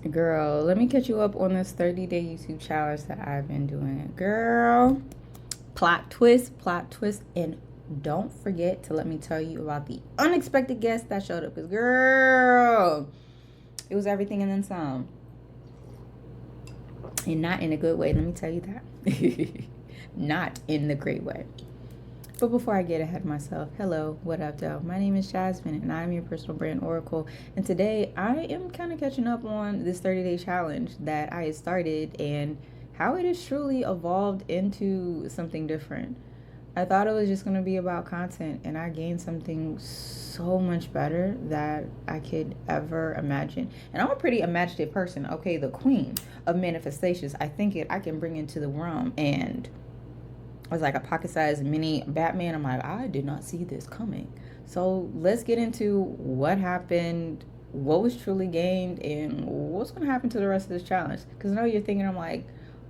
Girl, let me catch you up on this 30-day YouTube challenge that I've been doing. Girl, plot twist, and don't forget to let me tell you about the unexpected guest that showed up. Because, girl, it was everything and then some. And not in a good way, let me tell you that. Not in the great way. But before I get ahead of myself, hello, what up, Doe? My name is Jasmine, and I'm your personal brand oracle. And today, I am kind of catching up on this 30-day challenge that I had started and how it has truly evolved into something different. I thought it was just going to be about content, and I gained something so much better that I could ever imagine. And I'm a pretty imaginative person, okay? The queen of manifestations. I think I can bring into the realm, and I was like a pocket-sized mini Batman. I'm like, I did not see this coming. So let's get into what happened, what was truly gained, and what's going to happen to the rest of this challenge. Because I know you're thinking, I'm like,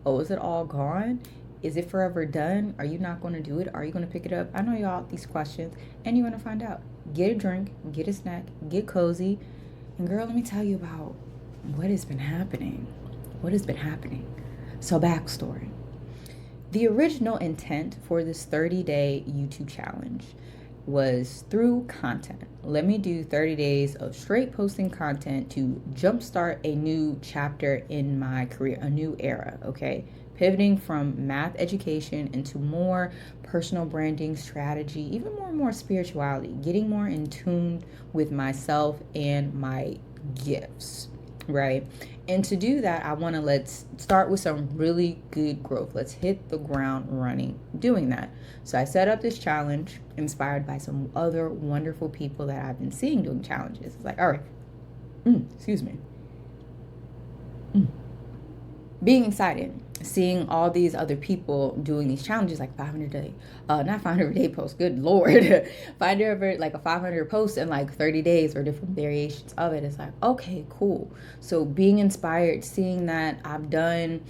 oh, is it all gone? Is it forever done? Are you not going to do it? Are you going to pick it up? I know y'all these questions, and you're going to find out. Get a drink, get a snack, get cozy. And girl, let me tell you about what has been happening. What has been happening? So backstory. The original intent for this 30-day YouTube challenge was through content. Let me do 30 days of straight posting content to jumpstart a new chapter in my career, a new era, okay? Pivoting from math education into more personal branding strategy, even more spirituality, getting more in tune with myself and my gifts, right? And to do that, let's start with some really good growth. Let's hit the ground running doing that. So I set up this challenge inspired by some other wonderful people that I've been seeing doing challenges. It's like, all right, excuse me. Being excited, seeing all these other people doing these challenges, like 500 day, not 500 day posts, good Lord, 500, like a 500 posts in like 30 days or different variations of it. It's like, okay, cool. So being inspired, seeing that I've done,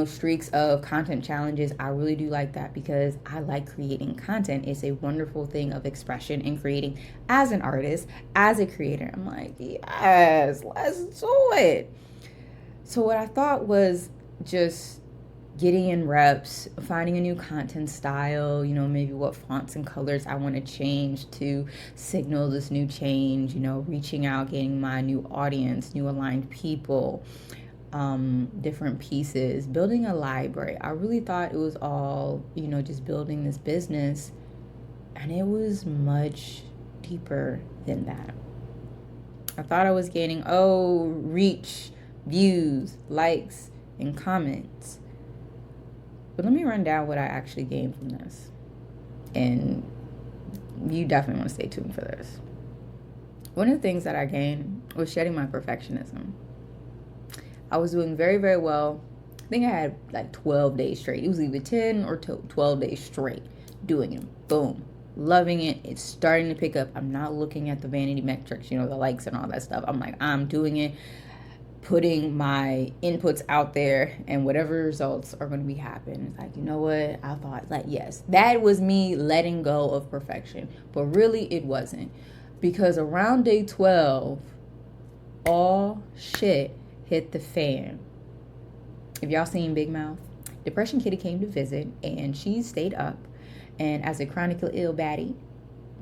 streaks of content challenges, I really do like that because I like creating content. It's a wonderful thing of expression and creating as an artist, as a creator. I'm like, yes, let's do it. So what I thought was just getting in reps, finding a new content style, maybe what fonts and colors I want to change to signal this new change, reaching out, getting my new audience, new aligned people, different pieces, building a library. I really thought it was all, just building this business, and it was much deeper than that. I thought I was gaining, reach, views, likes, and comments. But let me run down what I actually gained from this. And you definitely want to stay tuned for this. One of the things that I gained was shedding my perfectionism. I was doing very, very well. I think I had like 12 days straight. It was either 10 or 12 days straight doing it. Boom. Loving it. It's starting to pick up. I'm not looking at the vanity metrics, the likes and all that stuff. I'm like, I'm doing it, putting my inputs out there, and whatever results are going to be happening. It's like, you know what? I thought, like, yes, that was me letting go of perfection. But really, it wasn't. Because around day 12, all shit hit the fan. If y'all seen Big Mouth, Depression Kitty came to visit, and she stayed up. And as a chronically ill baddie,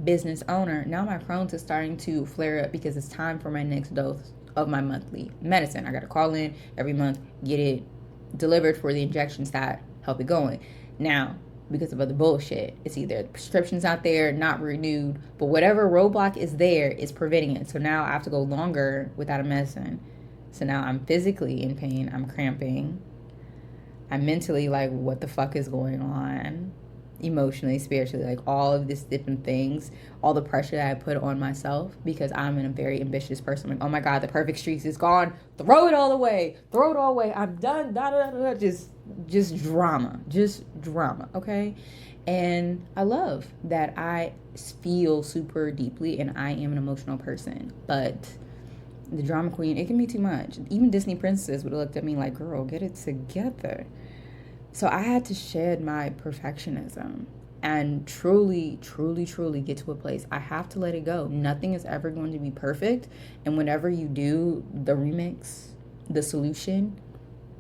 business owner, now my Crohn's is starting to flare up because it's time for my next dose of my monthly medicine. I got to call in every month, get it delivered for the injections that help it going. Now, because of other bullshit, it's either the prescription's out there, not renewed, but whatever roadblock is there is preventing it. So now I have to go longer without a medicine. So now I'm physically in pain. I'm cramping. I'm mentally like, what the fuck is going on? Emotionally, spiritually, like all of these different things, all the pressure that I put on myself because I'm a very ambitious person. Like, oh my God, the perfect streaks is gone. Throw it all away. Throw it all away. I'm done. Da, da, da, da. Just drama. Okay? And I love that I feel super deeply and I am an emotional person. But the drama queen, it can be too much. Even Disney princesses would have looked at me like, girl, get it together. So I had to shed my perfectionism and truly get to a place. I have to let it go. Nothing is ever going to be perfect. And whenever you do the remix, the solution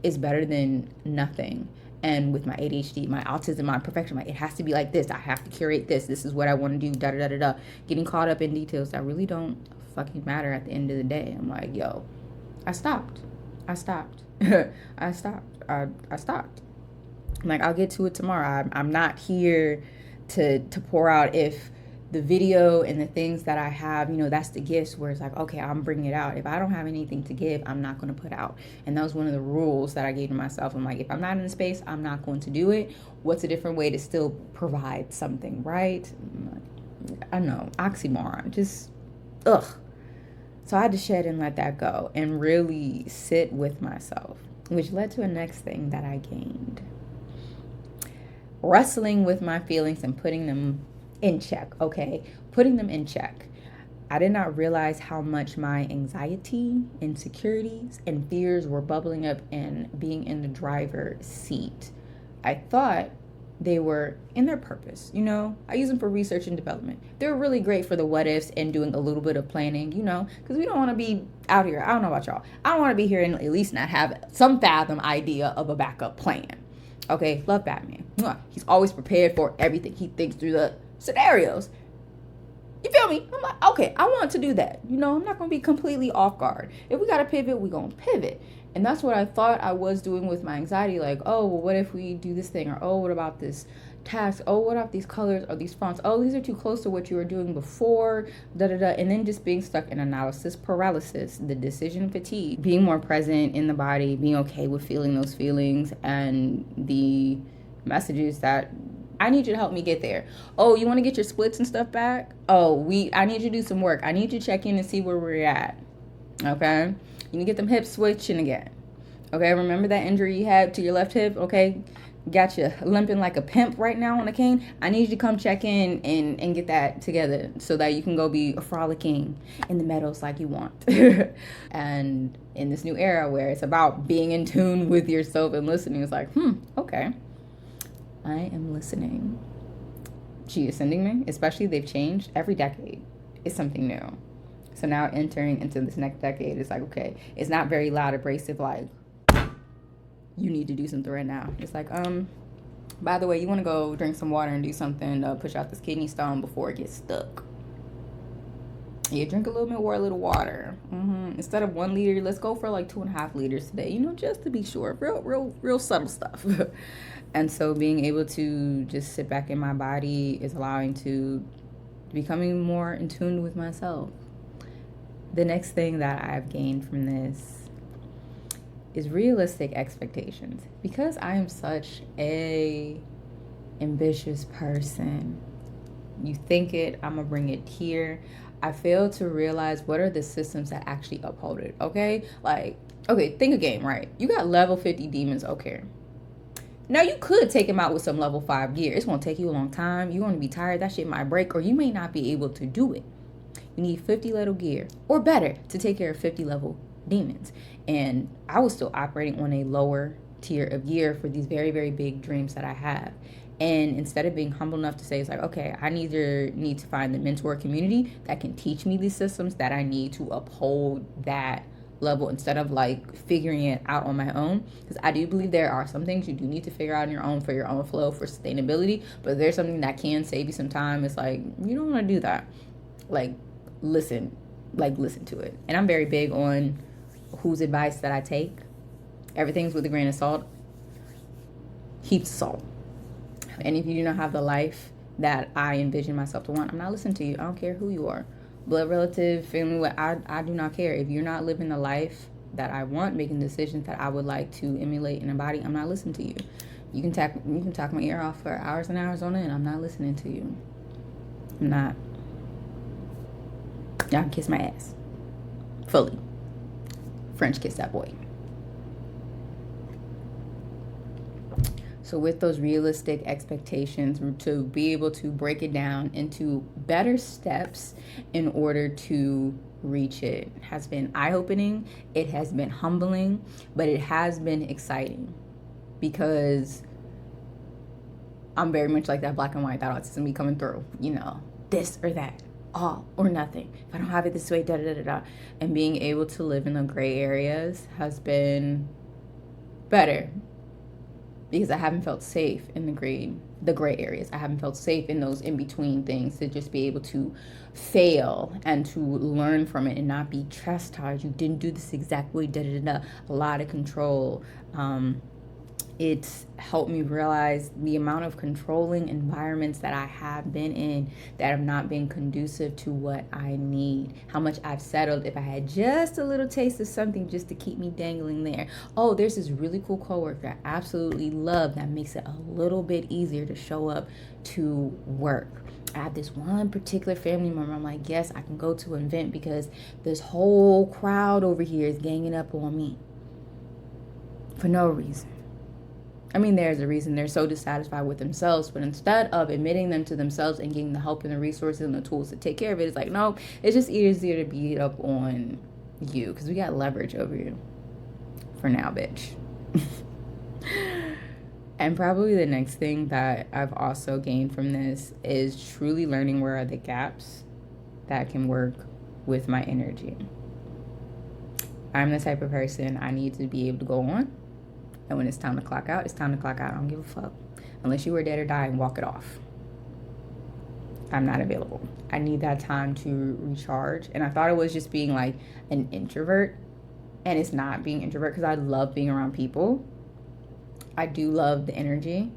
is better than nothing. And with my ADHD, my autism, my perfection, it has to be like this. I have to curate this. This is what I want to do. Da da da da da. Getting caught up in details that really don't fucking matter at the end of the day. I'm like, yo, I stopped. I stopped. I stopped. I'm like, I'll get to it tomorrow. I'm not here to pour out if the video and the things that I have, that's the gifts where it's like, okay, I'm bringing it out. If I don't have anything to give, I'm not going to put out. And that was one of the rules that I gave to myself. I'm like, if I'm not in the space, I'm not going to do it. What's a different way to still provide something, right? I know, oxymoron, just, ugh. So I had to shed and let that go and really sit with myself, which led to a next thing that I gained. Wrestling with my feelings and putting them in check, okay? Putting them in check. I did not realize how much my anxiety, insecurities, and fears were bubbling up and being in the driver's seat. I thought they were in their purpose, I use them for research and development. They're really great for the what ifs and doing a little bit of planning, because we don't want to be out here. I don't know about y'all. I don't want to be here and at least not have some fathom idea of a backup plan. Okay, love Batman. He's always prepared for everything. He thinks through the scenarios. You feel me? I'm like, okay, I want to do that. I'm not going to be completely off guard. If we got to pivot, we're going to pivot. And that's what I thought I was doing with my anxiety. Like, oh, well, what if we do this thing? Or, oh, what about this task? Oh, what about these colors or these fonts? Oh, these are too close to what you were doing before. And then just being stuck in analysis paralysis, the decision fatigue, being more present in the body, being okay with feeling those feelings and the messages that I need you to help me get there. Oh, you want to get your splits and stuff back? Oh, I need you to do some work. I need you to check in and see where we're at. Okay? You need to get them hips switching again. Okay? Remember that injury you had to your left hip? Okay? Got you limping like a pimp right now on a cane. I need you to come check in and get that together so that you can go be frolicking in the meadows like you want. And in this new era where it's about being in tune with yourself and listening, it's like, okay. I am listening. She is sending me, especially they've changed every decade. It's something new. So now entering into this next decade, it's like, okay, it's not very loud, abrasive, like, you need to do something right now. It's like, by the way, you want to go drink some water and do something to push out this kidney stone before it gets stuck. Yeah, drink a little bit more, a little water. Instead of 1 liter, let's go for like 2.5 liters today, just to be sure. Real subtle stuff. And so being able to just sit back in my body is allowing to becoming more in tune with myself. The next thing that I've gained from this is realistic expectations. Because I am such a ambitious person, you think it, I'm gonna bring it here. I fail to realize what are the systems that actually uphold it, okay? Like, okay, think a game, right? You got level 50 demons, okay. Now, you could take him out with some level 5 gear. It's going to take you a long time. You're going to be tired. That shit might break, or you may not be able to do it. You need 50 level gear, or better, to take care of 50 level demons. And I was still operating on a lower tier of gear for these very, very big dreams that I have. And instead of being humble enough to say, it's like, okay, I need to find the mentor community that can teach me these systems that I need to uphold that level instead of like figuring it out on my own. Because I do believe there are some things you do need to figure out on your own for your own flow, for sustainability. But there's something that can save you some time. It's like, you don't want to do that. Like, listen to it. And I'm very big on whose advice that I take. Everything's with a grain of salt. Heaps of salt. And if you do not have the life that I envision myself to want, I'm not listening to you. I don't care who you are. Blood relative, family, I do not care. If you're not living the life that I want, making decisions that I would like to emulate and embody, I'm not listening to you. You can talk my ear off for hours and hours on end. I'm not listening to you. I'm not. Y'all can kiss my ass. Fully. French kiss that boy. So with those realistic expectations, to be able to break it down into better steps in order to reach it has been eye-opening. It has been humbling, but it has been exciting because I'm very much like that black and white, that autism be coming through, this or that. all or nothing. If I don't have it this way, da da da da. And being able to live in the gray areas has been better, because I haven't felt safe in the gray areas. I haven't felt safe in those in between things, to just be able to fail and to learn from it and not be chastised. You didn't do this exact way, da da da. A lot of control. It's helped me realize the amount of controlling environments that I have been in that have not been conducive to what I need. How much I've settled if I had just a little taste of something just to keep me dangling there. Oh, there's this really cool coworker I absolutely love that makes it a little bit easier to show up to work. I have this one particular family member, I'm like, yes, I can go to an event because this whole crowd over here is ganging up on me for no reason. I mean, there's a reason. They're so dissatisfied with themselves, but instead of admitting them to themselves and getting the help and the resources and the tools to take care of it, it's like, no, it's just easier to beat up on you because we got leverage over you for now, bitch. And probably the next thing that I've also gained from this is truly learning where are the gaps that can work with my energy. I'm the type of person, I need to be able to go on. And when it's time to clock out, it's time to clock out. I don't give a fuck. Unless you were dead or dying, walk it off. I'm not available. I need that time to recharge. And I thought it was just being like an introvert. And it's not being introvert because I love being around people. I do love the energy.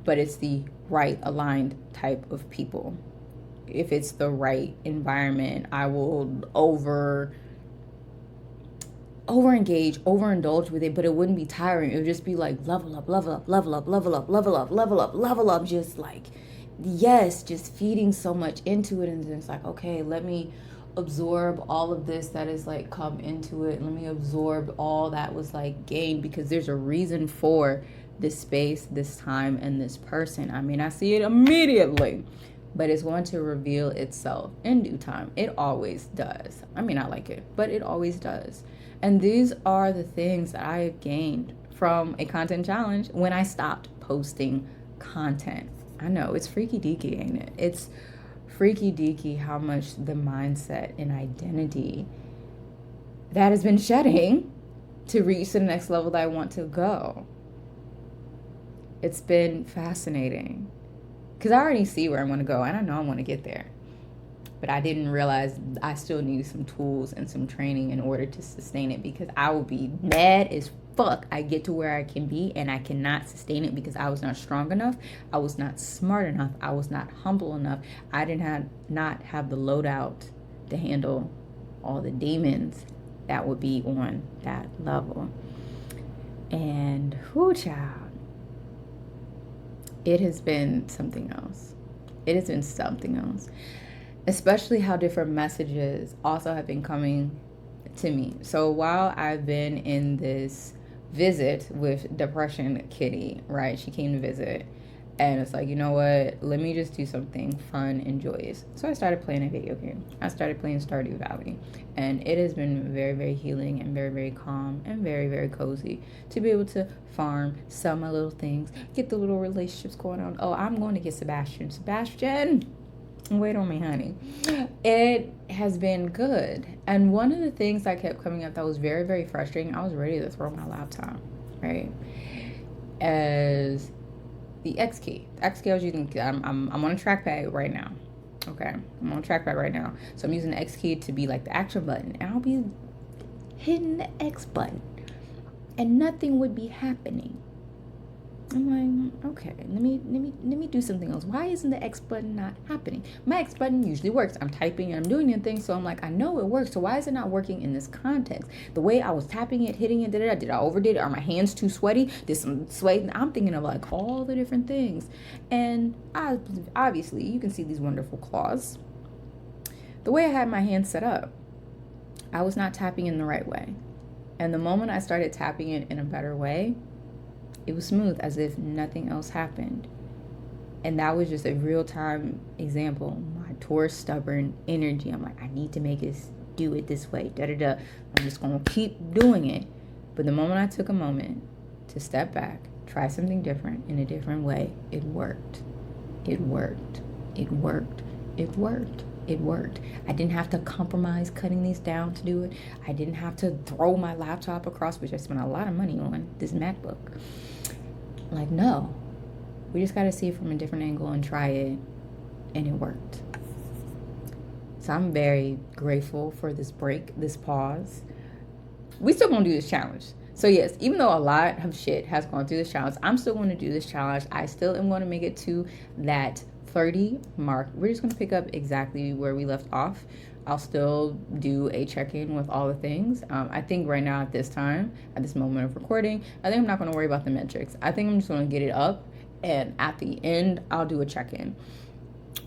But it's the right aligned type of people. If it's the right environment, I will overengage, overindulge with it, but it wouldn't be tiring. It would just be like level up, level up, level up, level up, level up, level up, level up, just like, yes, just feeding so much into it. And then it's like, okay, let me absorb all of this that is like come into it. Let me absorb all that was like gained, because there's a reason for this space, this time, and this person. I mean, I see it immediately, but it's going to reveal itself in due time. It always does. I mean, I like it, but it always does. And these are the things that I have gained from a content challenge when I stopped posting content. I know, it's freaky deaky, ain't it? It's freaky deaky how much the mindset and identity that has been shedding to reach the next level that I want to go. It's been fascinating because I already see where I want to go and I know I want to get there. But I didn't realize I still needed some tools and some training in order to sustain it, because I will be mad as fuck. I get to where I can be and I cannot sustain it because I was not strong enough. I was not smart enough. I was not humble enough. I not have the loadout to handle all the demons that would be on that level. And whoo, child, it has been something else. It has been something else. Especially how different messages also have been coming to me. So while I've been in this visit with Depression Kitty, right? She came to visit and it's like, you know what? Let me just do something fun and joyous. So I started playing a video game. I started playing Stardew Valley. And it has been very, very healing and very, very calm and very, very cozy to be able to farm, sell my little things, get the little relationships going on. Oh, I'm going to get Sebastian. Wait on me, honey. It has been good. And one of the things that kept coming up that was very, very frustrating, I was ready to throw my laptop, right? As the X key. The X key I was using, I'm on a trackpad right now. Okay, I'm on a trackpad right now. So I'm using the X key to be like the action button. And I'll be hitting the X button. And nothing would be happening. I'm like, okay, let me do something else. Why isn't the X button not happening? My X button usually works. I'm typing and I'm doing the thing, so I'm like, I know it works. So why is it not working in this context? The way I was tapping it, hitting it, did I overdid it? Are my hands too sweaty? Did some sweat? I'm thinking of like all the different things. And obviously, you can see these wonderful claws. The way I had my hands set up, I was not tapping in the right way. And the moment I started tapping it in a better way, it was smooth as if nothing else happened. And that was just a real-time example. My Taurus stubborn energy. I'm like, I need to make us do it this way. I'm just going to keep doing it. But the moment I took a moment to step back, try something different in a different way, it worked. It worked. It worked. It worked. it worked. I didn't have to compromise cutting these down to do it. I didn't have to throw my laptop across, which I spent a lot of money on, this MacBook. Like, no. We just got to see it from a different angle and try it, and it worked. So I'm very grateful for this break, this pause. We still gonna do this challenge. So yes, even though a lot of shit has gone through this challenge, I'm still going to do this challenge. I still am going to make it to that 30 mark. We're just going to pick up exactly where we left off. I'll still do a check-in with all the things. I think right now at this time, at this moment of recording, I think I'm not going to worry about the metrics. I think I'm just going to get it up, and at the end, I'll do a check-in.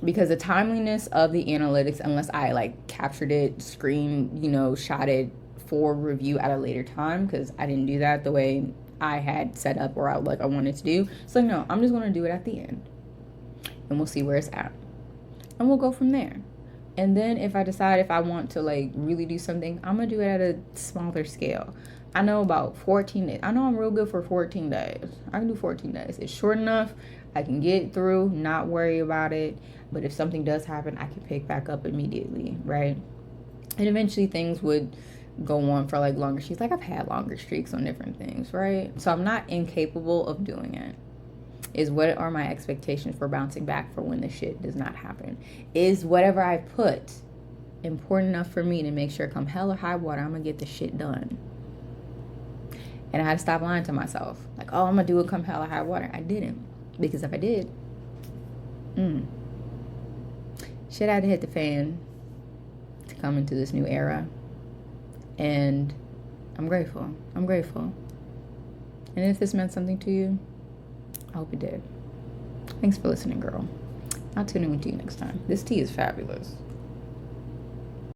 Because the timeliness of the analytics, unless I like captured it, shot it for review at a later time, because I didn't do that the way I had set up or I wanted to do. So no, I'm just going to do it at the end, and we'll see where it's at, and we'll go from there. And then if I decide if I want to like really do something, I'm gonna do it at a smaller scale. I know about 14 days. I know I'm real good for 14 days. I can do 14 days. It's short enough. I can get through, not worry about it. But if something does happen, I can pick back up immediately, right? And eventually things would go on for like longer streaks. Like I've had longer streaks on different things, right? So I'm not incapable of doing it. Is what are my expectations for bouncing back for when the shit does not happen? Is whatever I put important enough for me to make sure come hell or high water, I'm gonna get the shit done? And I had to stop lying to myself. Like, oh, I'm gonna do it come hell or high water. I didn't. Because if I did, shit had to hit the fan to come into this new era. And I'm grateful. I'm grateful. And if this meant something to you, I hope it did. Thanks for listening, girl. I'll tune in with you next time. This tea is fabulous.